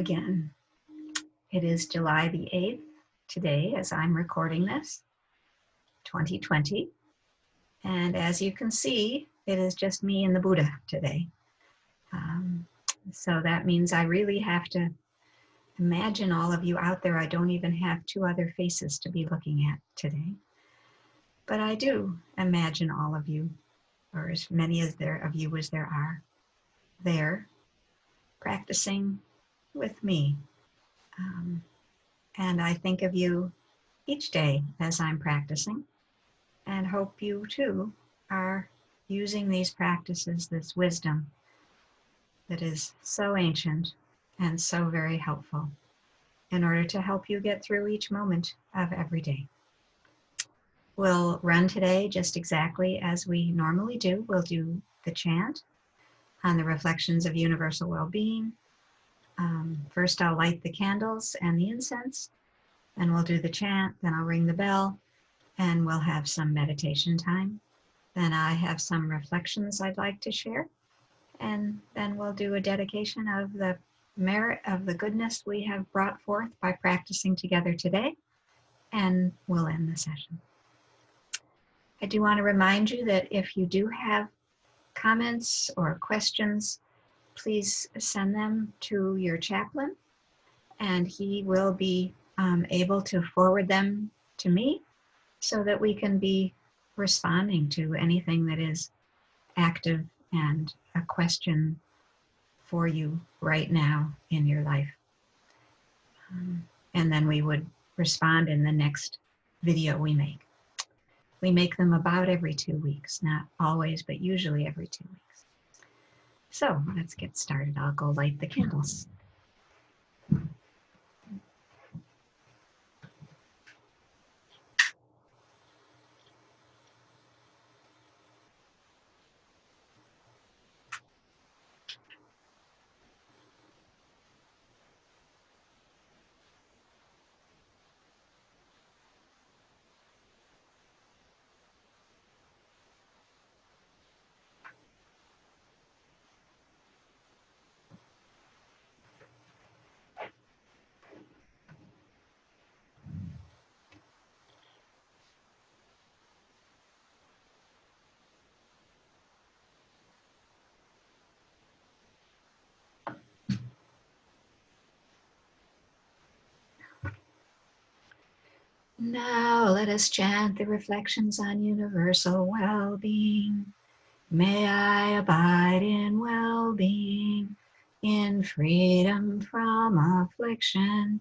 again. It is July the 8th today as I'm recording this, 2020. And as you can see, it is just me and the Buddha today. So that means I really have to imagine all of you out there. I don't even have two other faces to be looking at today. But I do imagine all of you, or as many of you as there are, there practicing with me. And I think of you each day as I'm practicing, and hope you too are using these practices, this wisdom that is so ancient and so very helpful in order to help you get through each moment of every day. We'll run today just exactly as we normally do. We'll do the chant on the reflections of universal well-being. First, I'll light the candles and the incense, and we'll do the chant, then I'll ring the bell, and we'll have some meditation time. Then I have some reflections I'd like to share, and then we'll do a dedication of the merit of the goodness we have brought forth by practicing together today, and we'll end the session. I do want to remind you that if you do have comments or questions, please send them to your chaplain, and he will be able to forward them to me so that we can be responding to anything that is active and a question for you right now in your life. And then we would respond in the next video we make. We make them about every 2 weeks, not always, but usually every 2 weeks. So let's get started. I'll go light the candles. Now let us chant the reflections on universal well-being. May I abide in well-being, in freedom from affliction,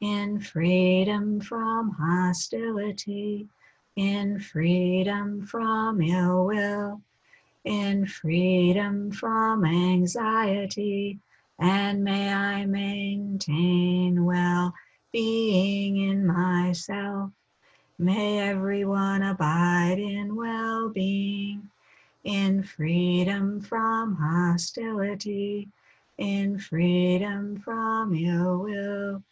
in freedom from hostility, in freedom from ill will, in freedom from anxiety, and may I maintain well-being in myself. May everyone abide in well-being, in freedom from hostility, in freedom from ill will,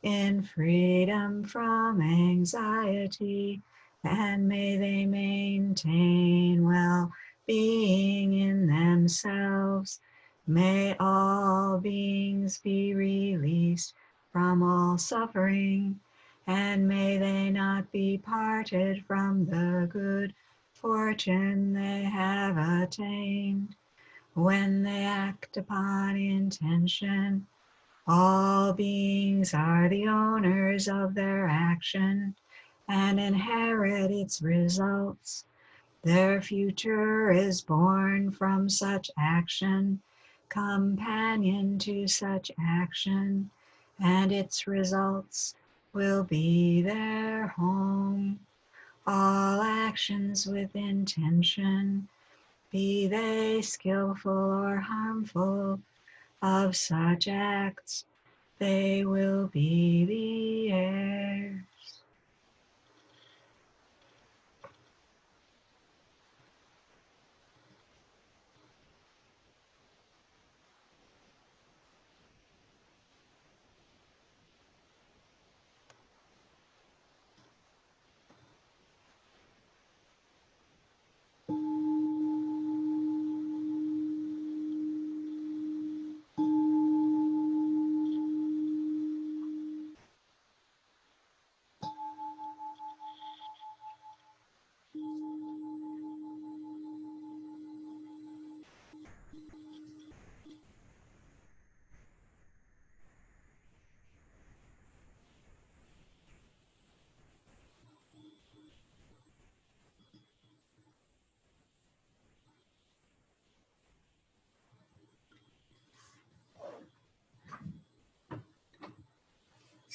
in freedom from anxiety, and may they maintain well-being in themselves. May all beings be released from all suffering, and may they not be parted from the good fortune they have attained. When they act upon intention, all beings are the owners of their action and inherit its results. Their future is born from such action, companion to such action, and its results will be their home. All actions with intention, be they skillful or harmful, of such acts, they will be the heirs.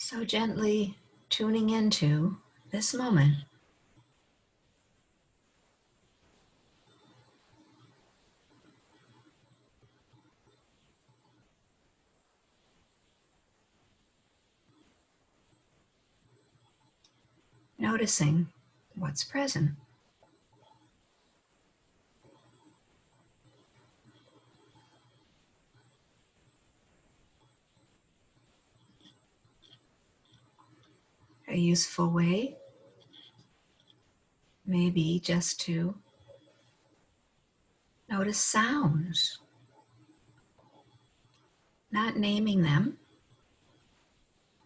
So gently tuning into this moment. Noticing what's present. A useful way may be just to notice sounds, not naming them,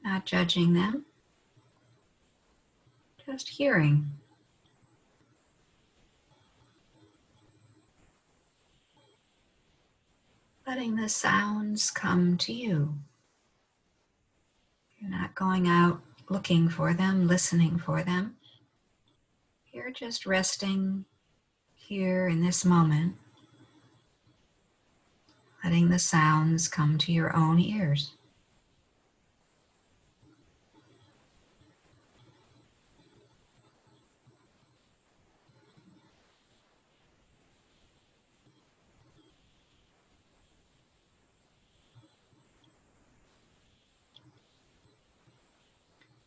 not judging them, just hearing. Letting the sounds come to you. You're not going out looking for them, listening for them. You're just resting here in this moment, letting the sounds come to your own ears.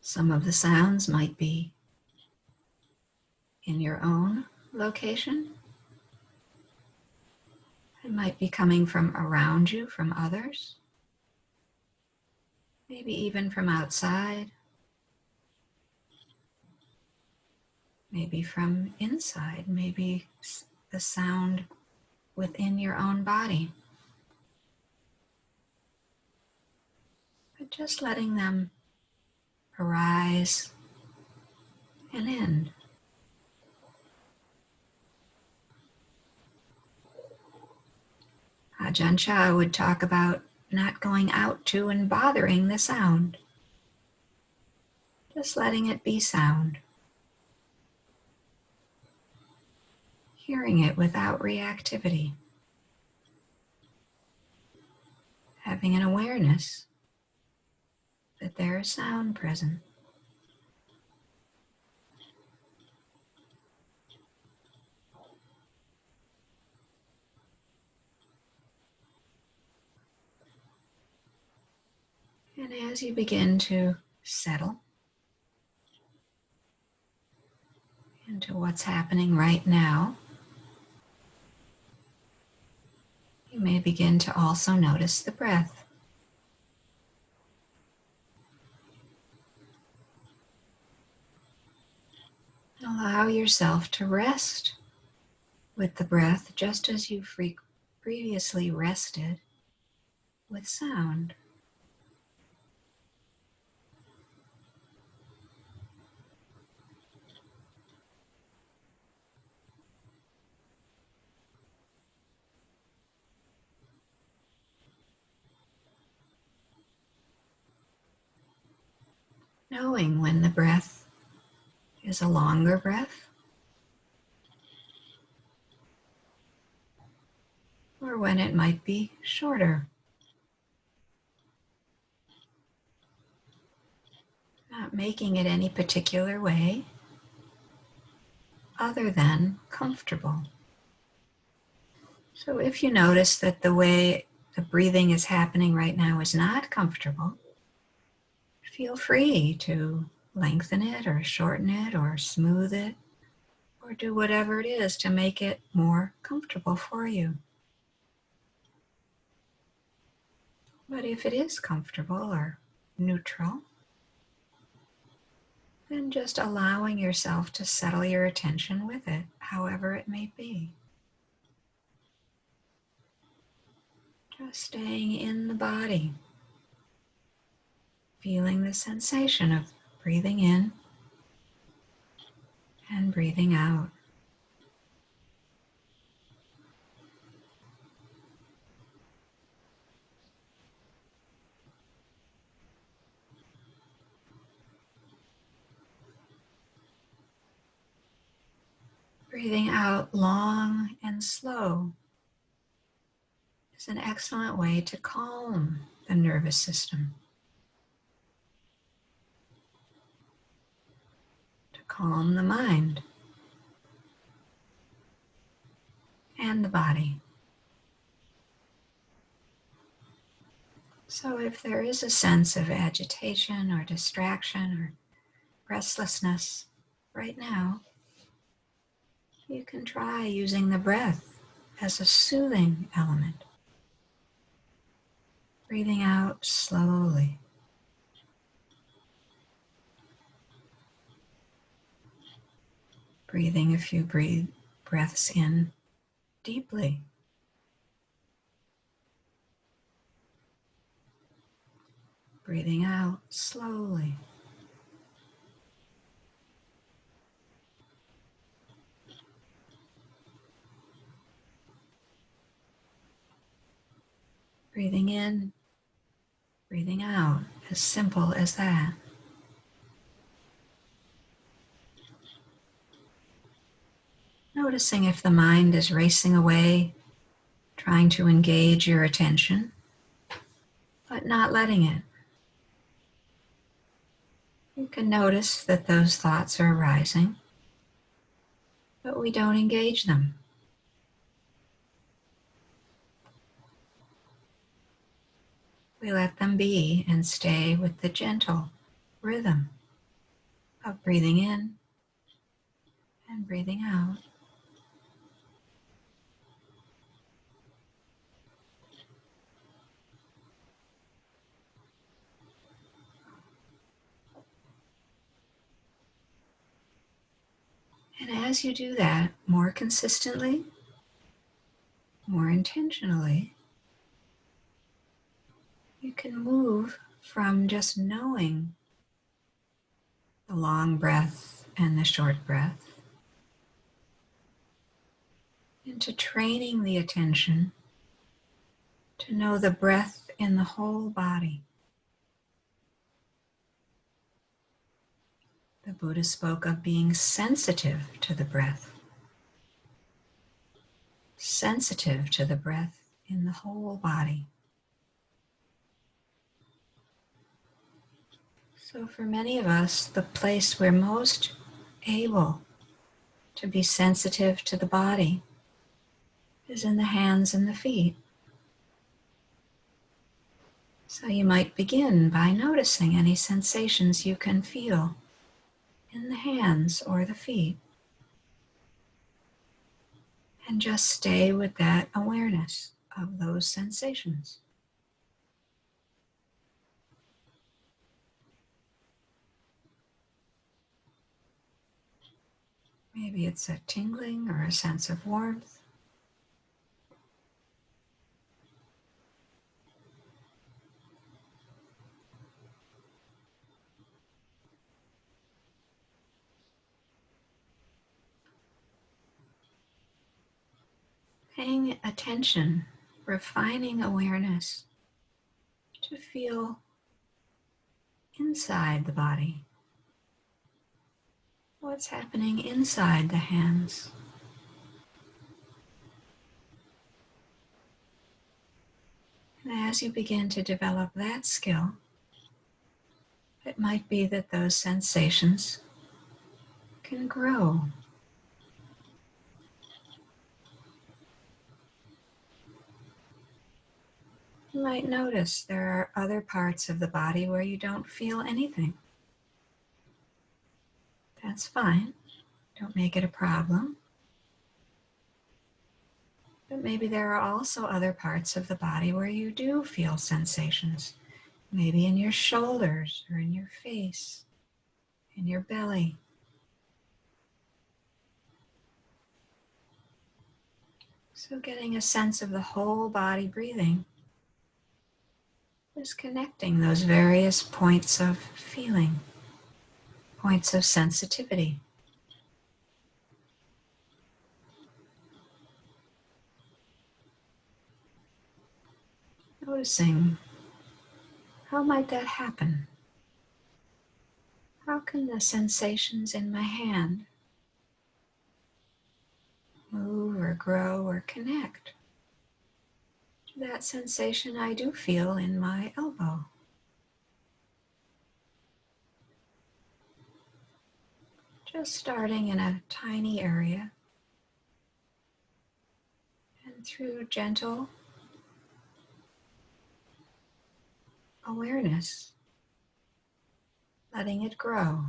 Some of the sounds might be in your own location. It might be coming from around you, from others, maybe even from outside, maybe from inside, maybe the sound within your own body. But just letting them arise and end. Ajahn Chah would talk about not going out to and bothering the sound. Just letting it be sound. Hearing it without reactivity. Having an awareness that there is sound present. And as you begin to settle into what's happening right now, you may begin to also notice the breath. Allow yourself to rest with the breath just as you previously rested with sound. Knowing when the breath is a longer breath or when it might be shorter. Not making it any particular way other than comfortable. So if you notice that the way the breathing is happening right now is not comfortable, feel free to lengthen it or shorten it or smooth it or do whatever it is to make it more comfortable for you. But if it is comfortable or neutral, then just allowing yourself to settle your attention with it, however it may be. Just staying in the body, feeling the sensation of breathing in and breathing out. Breathing out long and slow is an excellent way to calm the nervous system. calm the mind and the body. So if there is a sense of agitation or distraction or restlessness right now, you can try using the breath as a soothing element. Breathing out slowly. Breathing a few breaths in deeply. Breathing out slowly. Breathing in, breathing out, as simple as that. Noticing if the mind is racing away, trying to engage your attention, but not letting it. You can notice that those thoughts are arising, but we don't engage them. We let them be and stay with the gentle rhythm of breathing in and breathing out. And as you do that more consistently, more intentionally, you can move from just knowing the long breath and the short breath into training the attention to know the breath in the whole body. The Buddha spoke of being sensitive to the breath. Sensitive to the breath in the whole body. So for many of us, the place we're most able to be sensitive to the body is in the hands and the feet. So you might begin by noticing any sensations you can feel in the hands or the feet. And just stay with that awareness of those sensations. Maybe it's a tingling or a sense of warmth. Paying attention, refining awareness to feel inside the body. What's happening inside the hands? And as you begin to develop that skill, it might be that those sensations can grow. You might notice there are other parts of the body where you don't feel anything. That's fine. Don't make it a problem. But maybe there are also other parts of the body where you do feel sensations. Maybe in your shoulders or in your face, in your belly. So getting a sense of the whole body breathing is connecting those various points of feeling, points of sensitivity. Noticing, how might that happen? How can the sensations in my hand move or grow or connect to that sensation I do feel in my elbow? just starting in a tiny area, and through gentle awareness, letting it grow,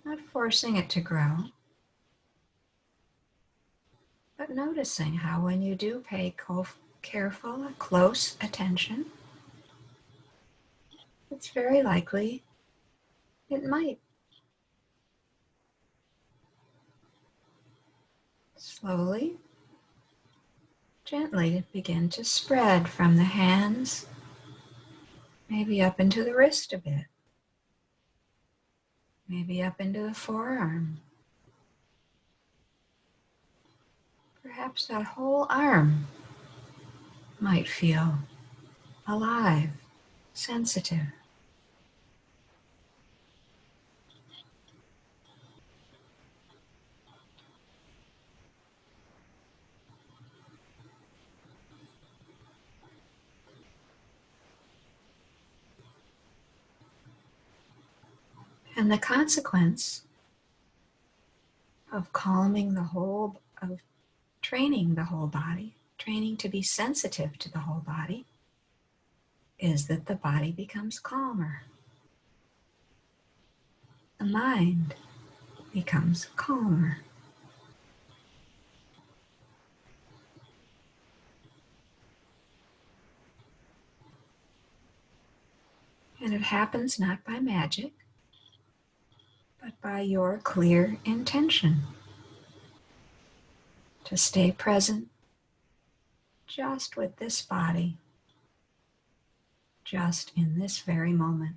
not forcing it to grow, but noticing how when you do pay careful, close attention, it's very likely it might slowly, gently begin to spread from the hands, maybe up into the wrist a bit, maybe up into the forearm. Perhaps that whole arm might feel alive, sensitive. And the consequence of calming the whole, of training the whole body, training to be sensitive to the whole body, is that the body becomes calmer. The mind becomes calmer. And it happens not by magic, but by your clear intention to stay present just with this body, just in this very moment.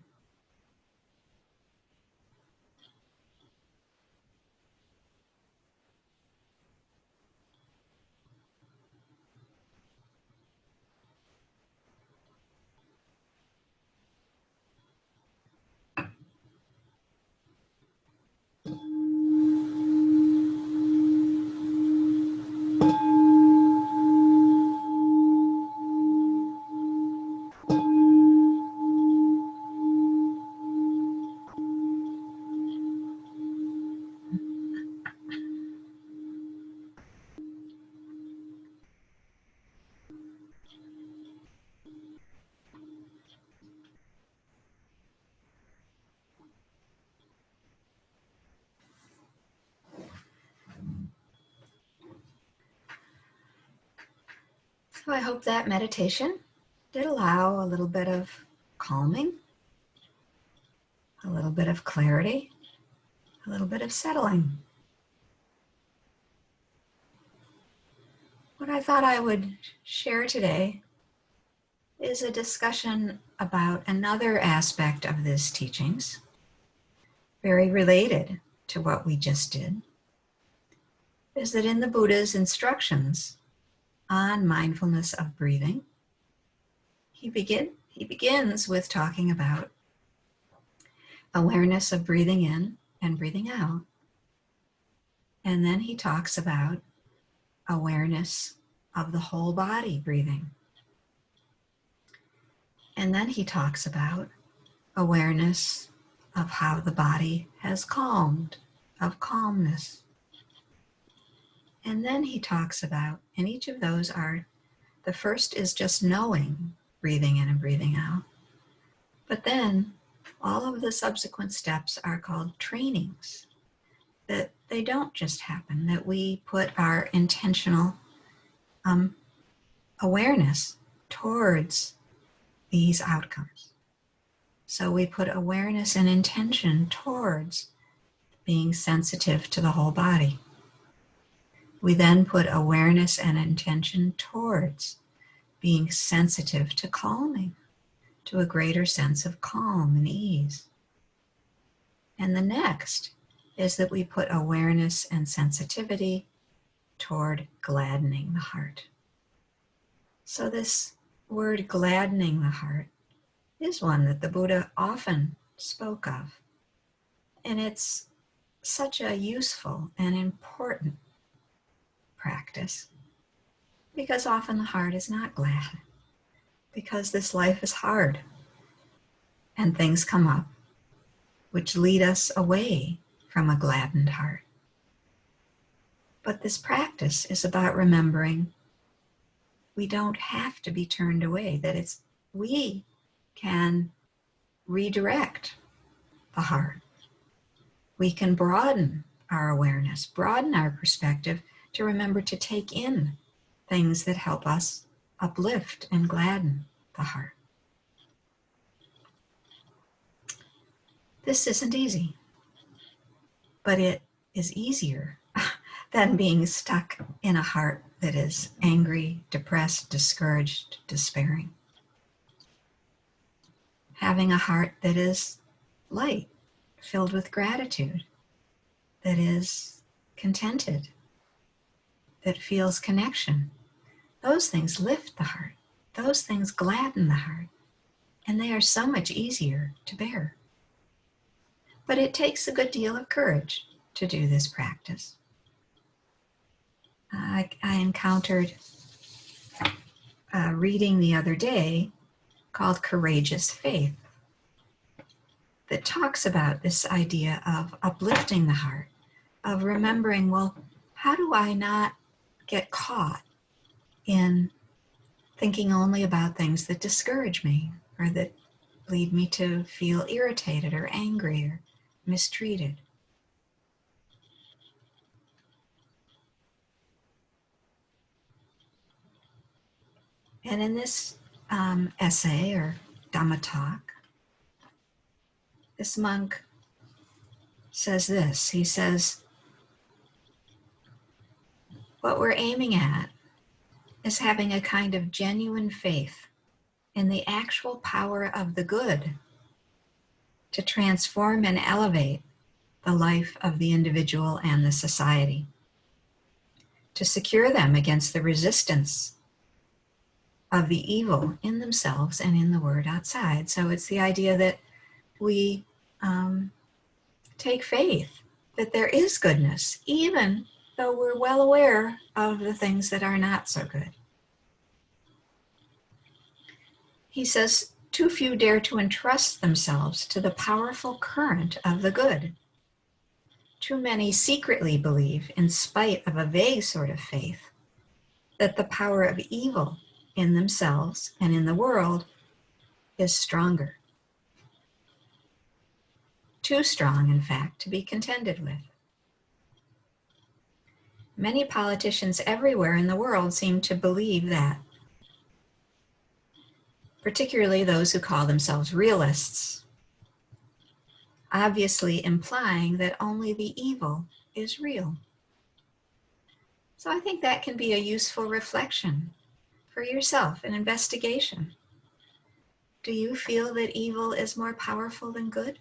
So I hope that meditation did allow a little bit of calming, a little bit of clarity, a little bit of settling. What I thought I would share today is a discussion about another aspect of this teachings, very related to what we just did, is that in the Buddha's instructions on mindfulness of breathing, he begins with talking about awareness of breathing in and breathing out. And then he talks about awareness of the whole body breathing. And then he talks about awareness of how the body has calmed, of calmness. And then he talks about, and each of those are, the first is just knowing, breathing in and breathing out. But then all of the subsequent steps are called trainings, that they don't just happen, that we put our intentional awareness towards these outcomes. So we put awareness and intention towards being sensitive to the whole body. We then put awareness and intention towards being sensitive to calming, to a greater sense of calm and ease. And the next is that we put awareness and sensitivity toward gladdening the heart. So this word gladdening the heart is one that the Buddha often spoke of. And it's such a useful and important practice, because often the heart is not glad, because this life is hard and things come up which lead us away from a gladdened heart. But this practice is about remembering we don't have to be turned away, that we can redirect the heart. We can broaden our awareness, broaden our perspective to remember to take in things that help us uplift and gladden the heart. This isn't easy, but it is easier than being stuck in a heart that is angry, depressed, discouraged, despairing. Having a heart that is light, filled with gratitude, that is contented, that feels connection. Those things lift the heart. Those things gladden the heart. And they are so much easier to bear. But it takes a good deal of courage to do this practice. I encountered a reading the other day called Courageous Faith that talks about this idea of uplifting the heart, of remembering, well, how do I not get caught in thinking only about things that discourage me or that lead me to feel irritated or angry or mistreated? And in this essay or Dhamma talk, this monk says this. He says, what we're aiming at is having a kind of genuine faith in the actual power of the good to transform and elevate the life of the individual and the society, to secure them against the resistance of the evil in themselves and in the world outside. So it's the idea that we take faith that there is goodness, even though we're well aware of the things that are not so good. He says, too few dare to entrust themselves to the powerful current of the good. Too many secretly believe, in spite of a vague sort of faith, that the power of evil in themselves and in the world is stronger. Too strong, in fact, to be contended with. Many politicians everywhere in the world seem to believe that, particularly those who call themselves realists, obviously implying that only the evil is real. So I think that can be a useful reflection for yourself, an investigation. Do you feel that evil is more powerful than good?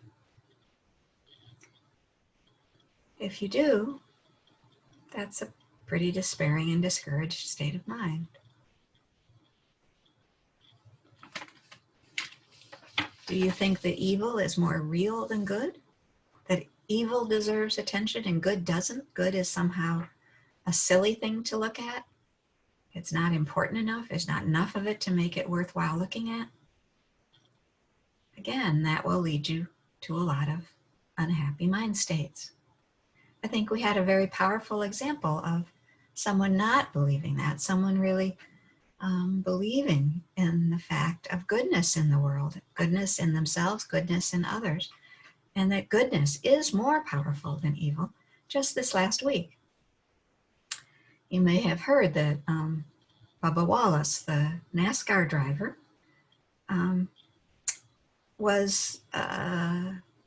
If you do, that's a pretty despairing and discouraged state of mind. Do you think that evil is more real than good? That evil deserves attention and good doesn't? Good is somehow a silly thing to look at? It's not important enough? There's not enough of it to make it worthwhile looking at? Again, that will lead you to a lot of unhappy mind states. I think we had a very powerful example of someone not believing that, someone really believing in the fact of goodness in the world, goodness in themselves, goodness in others, and that goodness is more powerful than evil. Just this last week, you may have heard that Bubba Wallace, the NASCAR driver, was,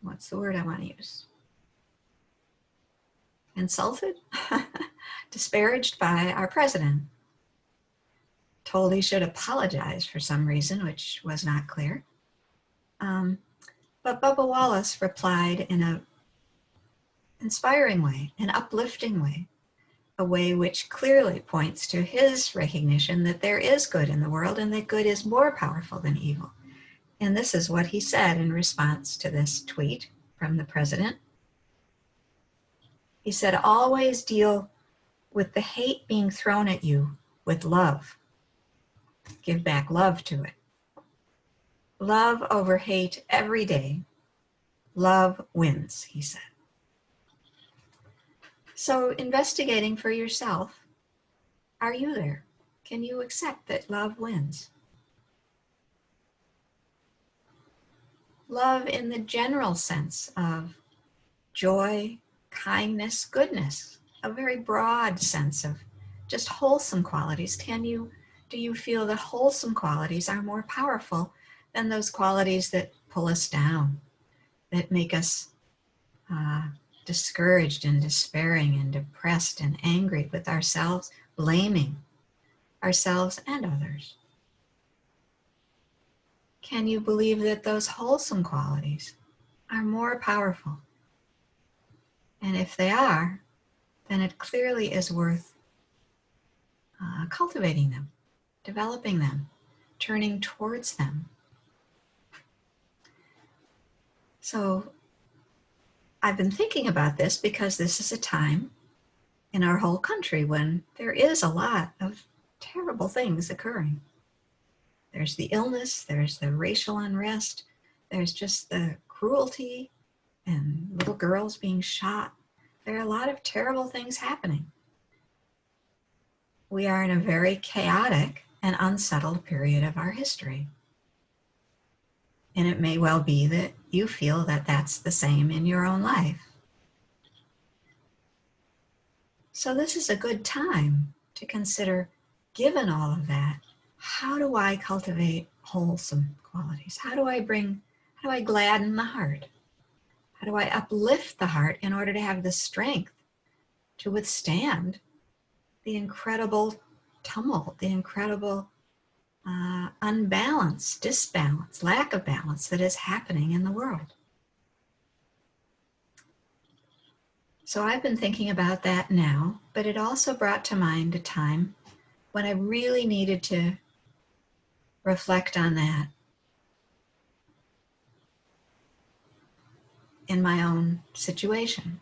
what's the word I want to use? Insulted, disparaged by our president. Told he should apologize for some reason, which was not clear. But Bubba Wallace replied in an inspiring way, an uplifting way, a way which clearly points to his recognition that there is good in the world and that good is more powerful than evil. And this is what he said in response to this tweet from the president. He said, always deal with the hate being thrown at you with love. Give back love to it. Love over hate every day, Love wins, he said. So investigating for yourself, are you there? Can you accept that love wins? Love in the general sense of joy, kindness, goodness, a very broad sense of just wholesome qualities. Do you feel that wholesome qualities are more powerful than those qualities that pull us down, that make us discouraged and despairing and depressed and angry with ourselves, blaming ourselves and others? Can you believe that those wholesome qualities are more powerful? And if they are, then it clearly is worth cultivating them, developing them, turning towards them. So I've been thinking about this because this is a time in our whole country when there is a lot of terrible things occurring. There's the illness, there's the racial unrest, there's just the cruelty and little girls being shot. There are a lot of terrible things happening. We are in a very chaotic and unsettled period of our history. And it may well be that you feel that that's the same in your own life. So this is a good time to consider, given all of that, how do I cultivate wholesome qualities? How do I gladden the heart? How do I uplift the heart in order to have the strength to withstand the incredible tumult, the incredible unbalance, disbalance, lack of balance that is happening in the world? So I've been thinking about that now, but it also brought to mind a time when I really needed to reflect on that in my own situation.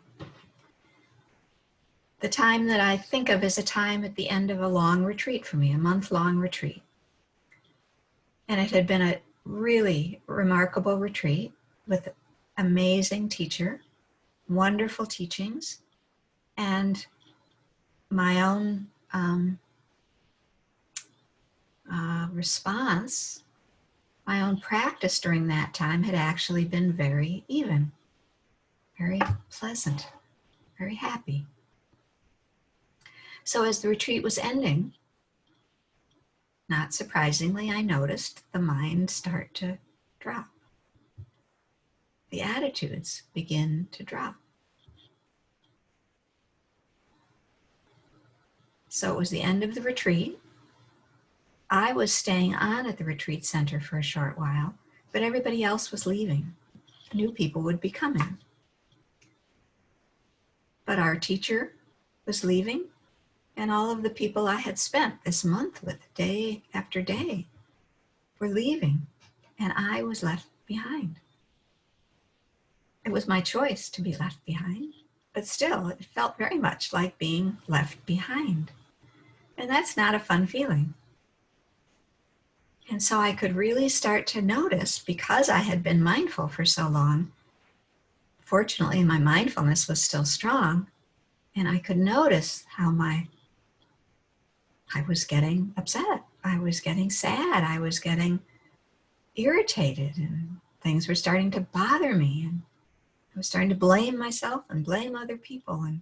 The time that I think of is a time at the end of a long retreat for me, a month-long retreat. And it had been a really remarkable retreat with an amazing teacher, wonderful teachings, and my own response, my own practice during that time had actually been very even, very pleasant, very happy. So as the retreat was ending, not surprisingly, I noticed the mind start to drop. The attitudes begin to drop. So it was the end of the retreat. I was staying on at the retreat center for a short while, but everybody else was leaving. New people would be coming. But our teacher was leaving, and all of the people I had spent this month with, day after day, were leaving, and I was left behind. It was my choice to be left behind, but still, it felt very much like being left behind. And that's not a fun feeling. And so I could really start to notice, because I had been mindful for so long, fortunately my mindfulness was still strong, and I could notice how I was getting upset, I was getting sad, I was getting irritated, and things were starting to bother me, and I was starting to blame myself and blame other people and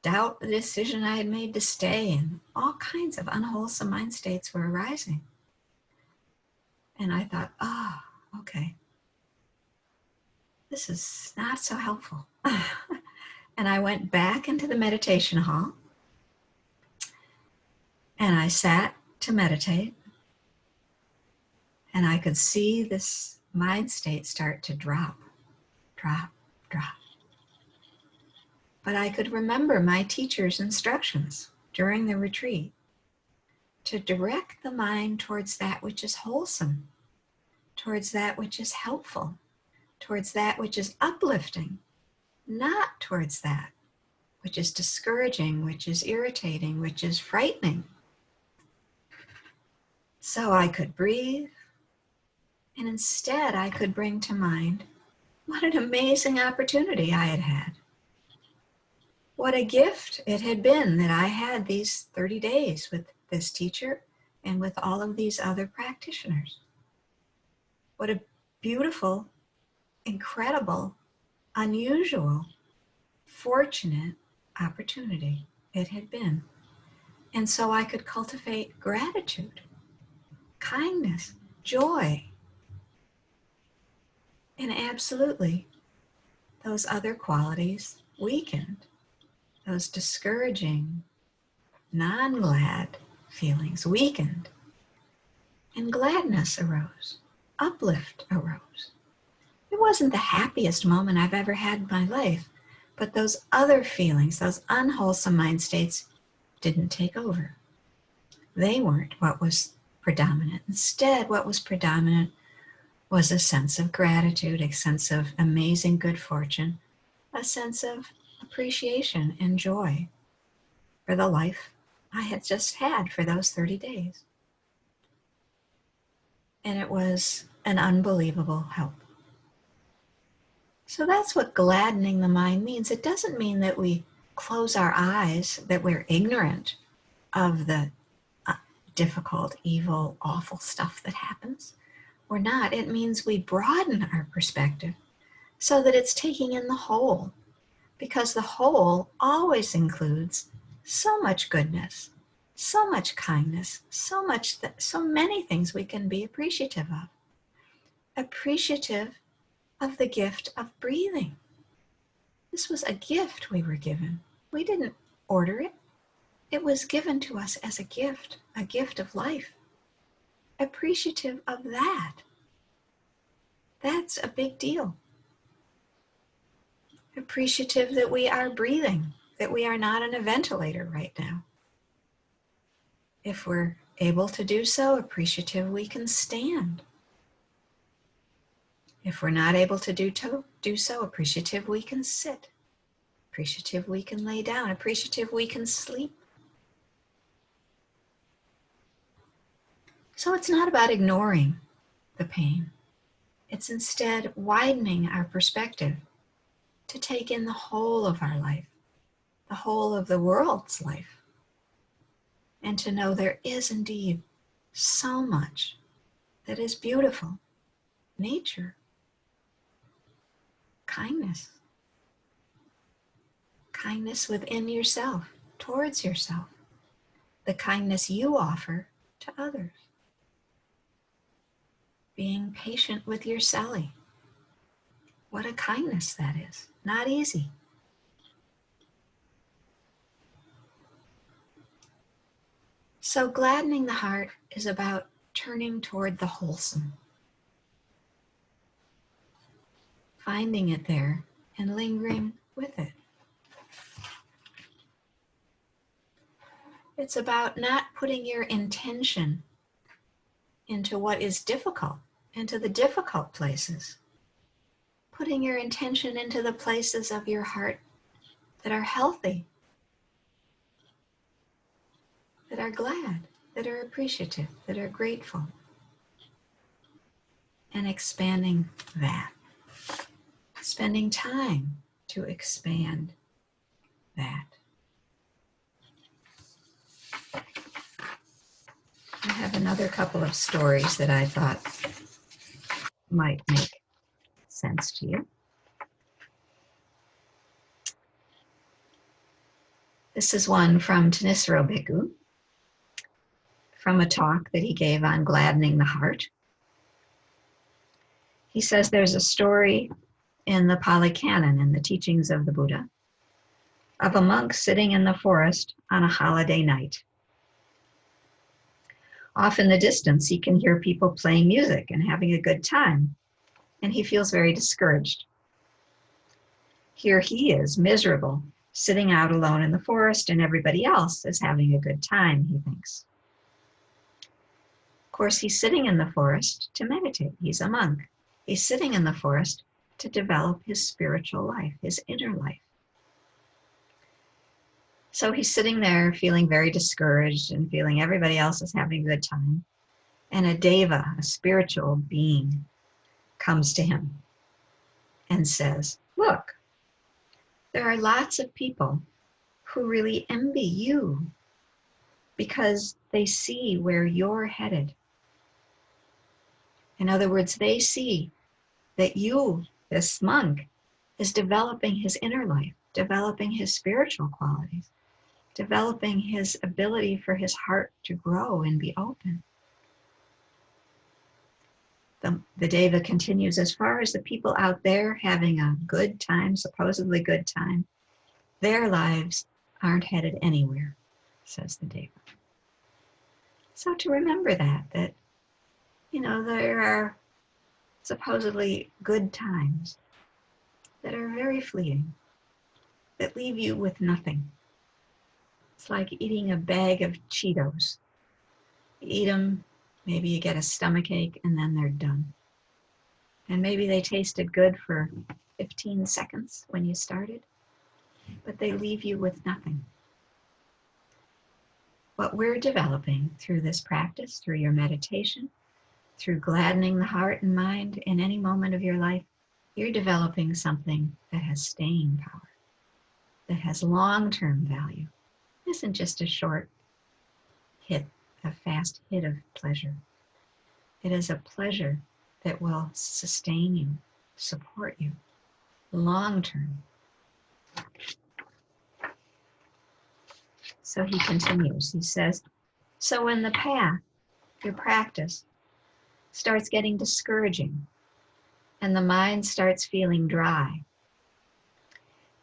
doubt the decision I had made to stay, and all kinds of unwholesome mind states were arising. And I thought, oh, okay, this is not so helpful. And I went back into the meditation hall, and I sat to meditate, and I could see this mind state start to drop, drop, drop. But I could remember my teacher's instructions during the retreat to direct the mind towards that which is wholesome, towards that which is helpful, towards that which is uplifting, not towards that which is discouraging, which is irritating, which is frightening. So I could breathe, and instead I could bring to mind What an amazing opportunity I had had. What a gift it had been that I had these 30 days with this teacher and with all of these other practitioners. What a beautiful, incredible, unusual, fortunate opportunity it had been. And so I could cultivate gratitude, kindness, joy, and absolutely those other qualities weakened, those discouraging, non-glad feelings weakened, and gladness arose, uplift arose. It wasn't the happiest moment I've ever had in my life, but those other feelings, those unwholesome mind states, didn't take over. They weren't what was predominant. Instead, what was predominant was a sense of gratitude, a sense of amazing good fortune, a sense of appreciation and joy for the life I had just had for those 30 days. And it was an unbelievable help. So that's what gladdening the mind means. It doesn't mean that we close our eyes, that we're ignorant of the difficult, evil, awful stuff that happens. We're not. It means we broaden our perspective so that it's taking in the whole, because the whole always includes so much goodness, so much kindness, so many things we can be appreciative of. Appreciative of the gift of breathing. This was a gift we were given. We didn't order it. It was given to us as a gift of life. Appreciative of that. That's a big deal. Appreciative that we are breathing, that we are not on a ventilator right now. If we're able to do so, appreciative we can stand. If we're not able to do so, appreciative we can sit. Appreciative we can lay down. Appreciative we can sleep. So it's not about ignoring the pain. It's instead widening our perspective to take in the whole of our life, the whole of the world's life, and to know there is indeed so much that is beautiful. Nature, kindness, kindness within yourself, towards yourself, the kindness you offer to others. Being patient with your cellie. What a kindness that is. Not easy. So gladdening the heart is about turning toward the wholesome. Finding it there and lingering with it. It's about not putting your intention into what is difficult, into the difficult places. Putting your intention into the places of your heart that are healthy, that are glad, that are appreciative, that are grateful. And expanding that. Spending time to expand that. I have another couple of stories that I thought might make sense to you. This is one from Thanissaro Bhikkhu, from a talk that he gave on gladdening the heart. He says there's a story in the Pali Canon, in the teachings of the Buddha, of a monk sitting in the forest on a holiday night. Off in the distance, he can hear people playing music and having a good time, and he feels very discouraged. Here he is, miserable, sitting out alone in the forest, and everybody else is having a good time, he thinks. Of course, he's sitting in the forest to meditate. He's a monk. He's sitting in the forest to develop his spiritual life, his inner life. So he's sitting there feeling very discouraged and feeling everybody else is having a good time. And a deva, a spiritual being, comes to him. and says, look, there are lots of people who really envy you because they see where you're headed. In other words, they see that you, this monk, is developing his inner life, developing his spiritual qualities, developing his ability for his heart to grow and be open. The Deva continues, as far as the people out there having a good time, supposedly good time, their lives aren't headed anywhere, says the Deva. So to remember that, there are supposedly good times that are very fleeting, that leave you with nothing. It's like eating a bag of Cheetos. You eat them, maybe you get a stomachache, and then they're done. And maybe they tasted good for 15 seconds when you started, but they leave you with nothing. What we're developing through this practice, through your meditation, through gladdening the heart and mind in any moment of your life, you're developing something that has staying power, that has long-term value. It isn't just a short hit, a fast hit of pleasure. It is a pleasure that will sustain you, support you, long-term. So he continues, he says, so when the path, your practice, starts getting discouraging and the mind starts feeling dry,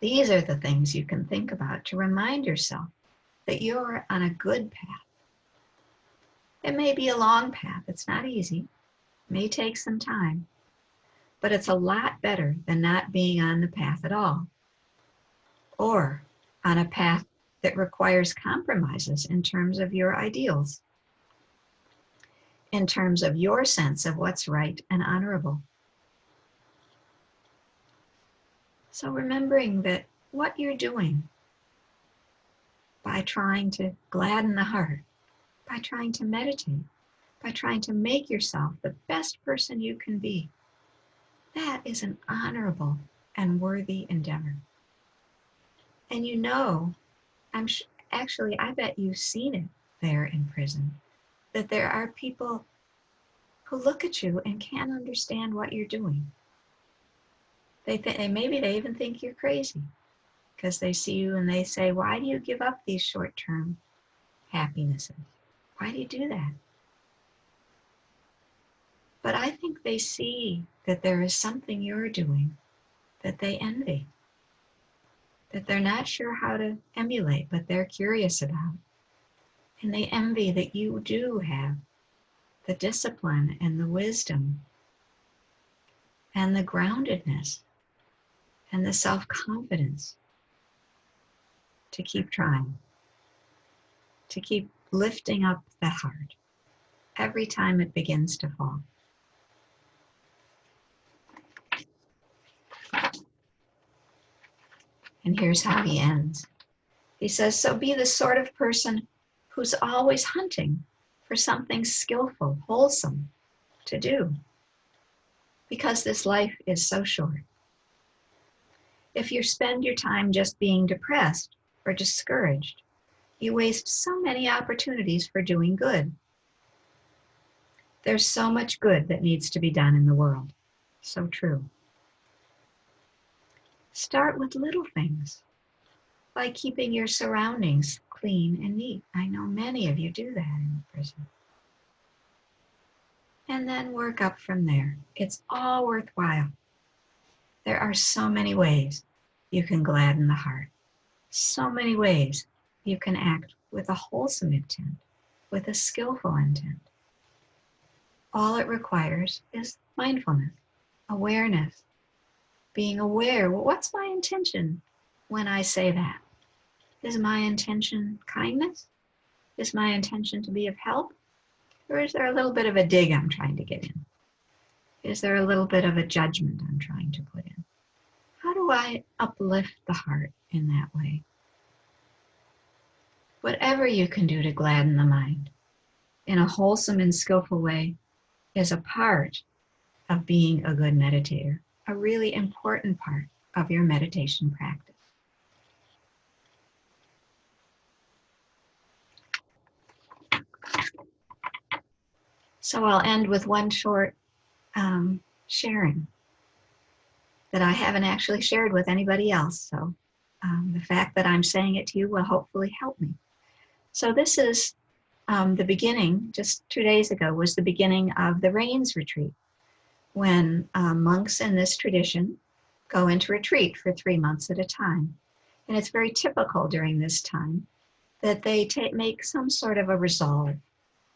these are the things you can think about to remind yourself that you're on a good path. It may be a long path, it's not easy, it may take some time, but it's a lot better than not being on the path at all, or on a path that requires compromises in terms of your ideals, in terms of your sense of what's right and honorable. So remembering that what you're doing by trying to gladden the heart, by trying to meditate, by trying to make yourself the best person you can be, that is an honorable and worthy endeavor. And I bet you've seen it there in prison, that there are people who look at you and can't understand what you're doing. Maybe they even think you're crazy because they see you and they say, why do you give up these short-term happinesses? Why do you do that? But I think they see that there is something you're doing that they envy, that they're not sure how to emulate, but they're curious about. And they envy that you do have the discipline and the wisdom and the groundedness and the self-confidence to keep trying, to keep lifting up the heart every time it begins to fall. And here's how he ends. He says, so be the sort of person who's always hunting for something skillful, wholesome to do, because this life is so short. If you spend your time just being depressed or discouraged, you waste so many opportunities for doing good. There's so much good that needs to be done in the world. So true. Start with little things, like keeping your surroundings clean and neat. I know many of you do that in the prison. And then work up from there. It's all worthwhile. There are so many ways you can gladden the heart. So many ways you can act with a wholesome intent, with a skillful intent. All it requires is mindfulness, awareness, being aware. Well, what's my intention when I say that? Is my intention kindness? Is my intention to be of help? Or is there a little bit of a dig I'm trying to get in? Is there a little bit of a judgment I'm trying to put in? How do I uplift the heart in that way? Whatever you can do to gladden the mind in a wholesome and skillful way is a part of being a good meditator. a really important part of your meditation practice. So I'll end with one short sharing that I haven't actually shared with anybody else. So the fact that I'm saying it to you will hopefully help me. So this is the beginning, just 2 days ago, was the beginning of the Rains Retreat, when monks in this tradition go into retreat for 3 months at a time. And it's very typical during this time that they make some sort of a resolve,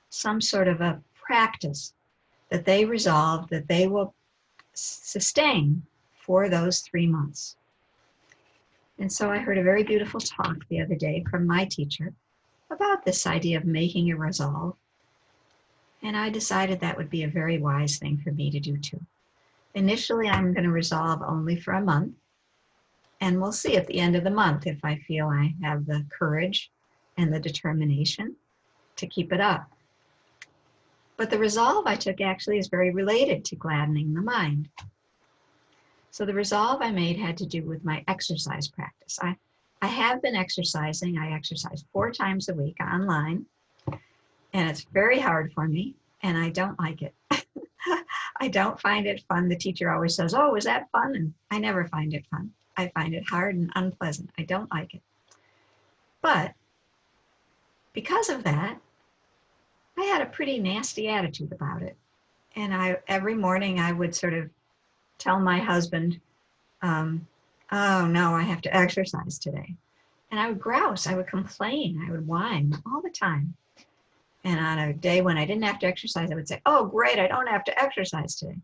some sort of a practice that they resolve that they will sustain for those 3 months. And so I heard a very beautiful talk the other day from my teacher about this idea of making a resolve. And I decided that would be a very wise thing for me to do too. Initially, I'm going to resolve only for a month. And we'll see at the end of the month if I feel I have the courage and the determination to keep it up. But the resolve I took actually is very related to gladdening the mind. So the resolve I made had to do with my exercise practice. I have been exercising. I exercise 4 times a week online, and it's very hard for me, and I don't like it. I don't find it fun. The teacher always says, "Oh, was that fun?" And I never find it fun. I find it hard and unpleasant. I don't like it. But because of that, I had a pretty nasty attitude about it. And every morning I would sort of tell my husband, oh no, I have to exercise today. And I would grouse, I would complain, I would whine all the time. And on a day when I didn't have to exercise, I would say, oh great, I don't have to exercise today.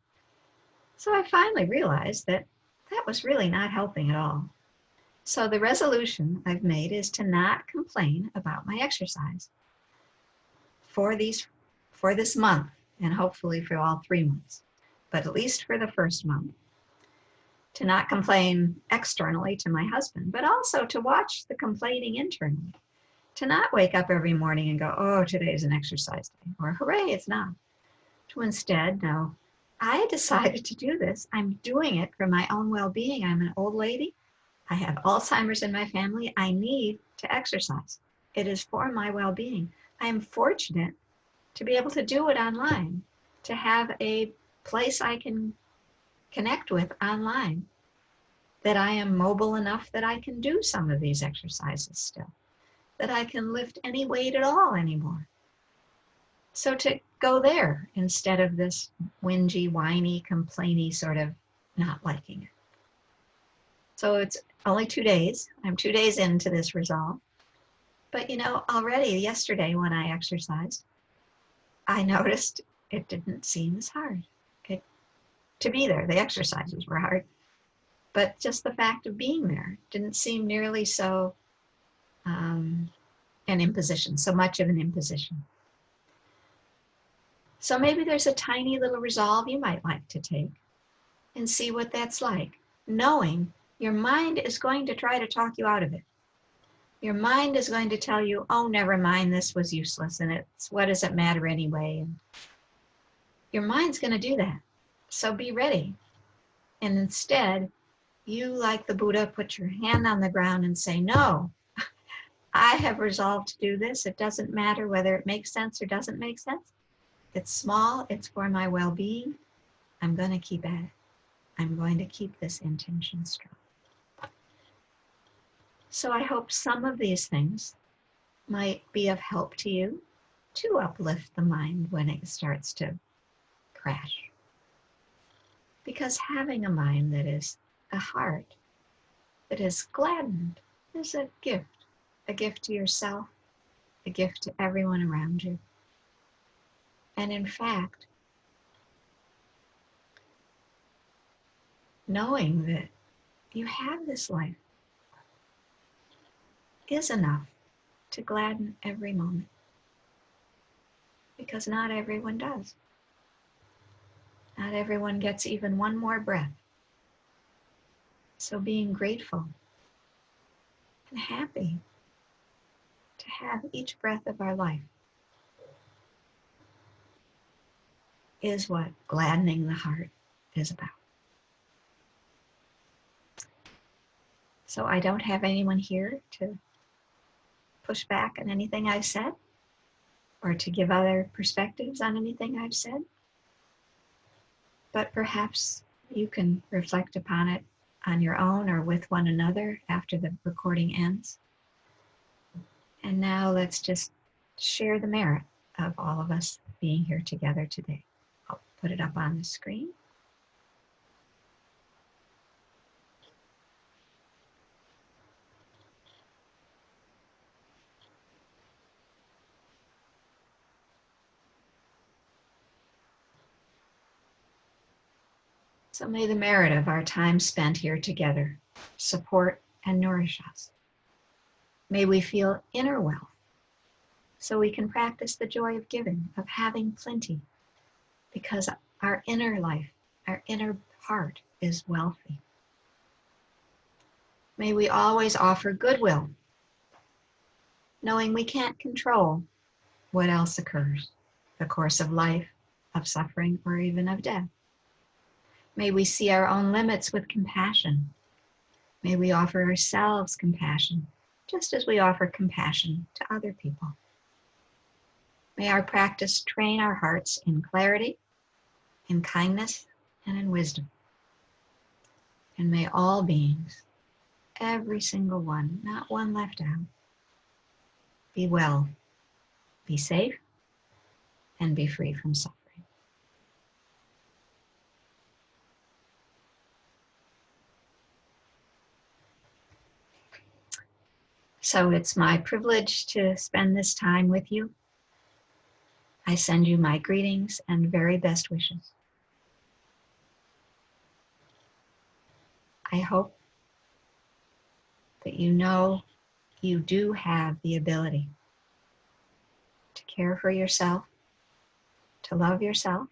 So I finally realized that that was really not helping at all. So the resolution I've made is to not complain about my exercise for this month, and hopefully for all 3 months, but at least for the first month. To not complain externally to my husband, but also to watch the complaining internally. To not wake up every morning and go, oh, today is an exercise day, or hooray, it's not. To instead know, I decided to do this. I'm doing it for my own well-being. I'm an old lady. I have Alzheimer's in my family. I need to exercise. It is for my well-being. I am fortunate to be able to do it online, to have a place I can connect with online, that I am mobile enough that I can do some of these exercises still, that I can lift any weight at all anymore. So to go there instead of this whingy, whiny, complainy sort of not liking it. So it's only 2 days. I'm 2 days into this resolve. But already yesterday when I exercised, I noticed it didn't seem as hard. To be there, the exercises were hard. But just the fact of being there didn't seem nearly so an imposition, so much of an imposition. So maybe there's a tiny little resolve you might like to take and see what that's like, knowing your mind is going to try to talk you out of it. Your mind is going to tell you, oh, never mind, this was useless, and what does it matter anyway? And your mind's going to do that. So be ready. And instead, you, like the Buddha, put your hand on the ground and say, no, I have resolved to do this. It doesn't matter whether it makes sense or doesn't make sense. It's small. It's for my well-being. I'm going to keep at it. I'm going to keep this intention strong. So I hope some of these things might be of help to you to uplift the mind when it starts to crash. Because having a mind that is a heart that is gladdened is a gift to yourself, a gift to everyone around you. And in fact, knowing that you have this life is enough to gladden every moment, because not everyone does. Not everyone gets even one more breath. So being grateful and happy to have each breath of our life is what gladdening the heart is about. So I don't have anyone here to push back on anything I've said or to give other perspectives on anything I've said. But perhaps you can reflect upon it on your own or with one another after the recording ends. And now let's just share the merit of all of us being here together today. I'll put it up on the screen. So may the merit of our time spent here together support and nourish us. May we feel inner wealth so we can practice the joy of giving, of having plenty, because our inner life, our inner heart is wealthy. May we always offer goodwill, knowing we can't control what else occurs, the course of life, of suffering, or even of death. May we see our own limits with compassion. May we offer ourselves compassion, just as we offer compassion to other people. May our practice train our hearts in clarity, in kindness, and in wisdom. And may all beings, every single one, not one left out, be well, be safe, and be free from suffering. So it's my privilege to spend this time with you. I send you my greetings and very best wishes. I hope that you know you do have the ability to care for yourself, to love yourself,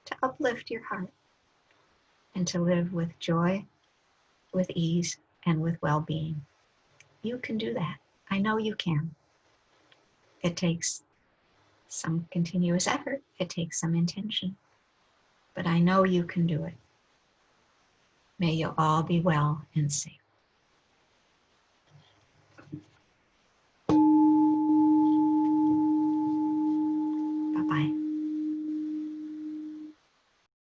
to uplift your heart, and to live with joy, with ease, and with well-being. You can do that. I know you can. It takes some continuous effort. It takes some intention. But I know you can do it. May you all be well and safe.